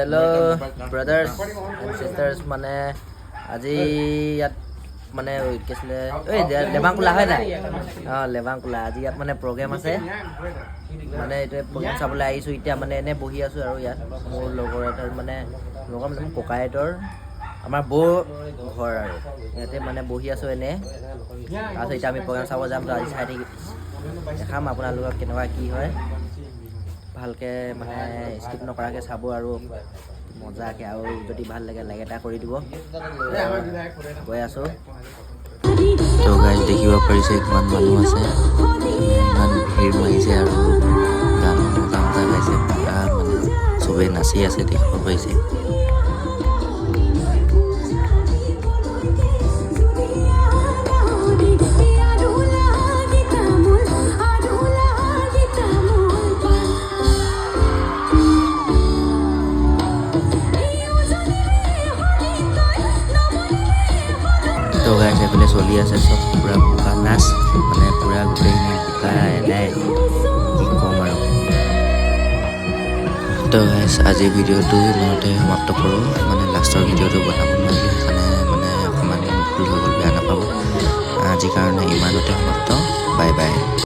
hello brothers and sisters माने আজি ইয়াত মানে কি আছিল এই লেবাংকুলা হয় না লেবাংকুলা আজি ইয়াত মানে প্ৰগ্ৰাম আছে মানে এটা প্ৰগ্ৰাম চাবলৈ আহিছো এতিয়া মানে এনে বহি আছো আৰু ইয়াত মোৰ লগৰ এটাৰ মানে ককায়েতৰ আমাৰ বৌ ঘৰ আৰু ইয়াতে মানে বহি আছো এনে তাৰপিছত এতিয়া আমি প্ৰগ্ৰাম চাব যাম তো আজি চাই দেখাম আপোনালোকক কেনেকুৱা কি হয় ভালকে মানে স্কিপ নকৰাকে চাব আৰু মজাকে আৰু যদি ভাল লাগে লাইক এটা কৰি দিব গৈ আছো তো গাইজ দেখিব পাৰিছে কিমান মানুহ আছে ইমান ভিৰ মাৰিছে আৰু গান মজা গাইছে মানে চবেই নাচি আছে দেখিব পাৰিছে তো গাইজ এইফালে চলি আছে চব পুৰা বোকা নাচ মানে পুৰা গোটেইখিনি বোকা এদাই কি ক'ম আৰু তো গাইজ আজি ভিডিঅ'টো ইমানতে সমাপ্ত কৰোঁ মানে লাষ্টৰ ভিডিঅ'টো বনাব নোৱাৰিলোঁ সেইকাৰণে মানে অকণমান ভুল হৈ গ'ল বেয়া নাপাব আজিৰ কাৰণে ইমানতে সমাপ্ত বাই বাই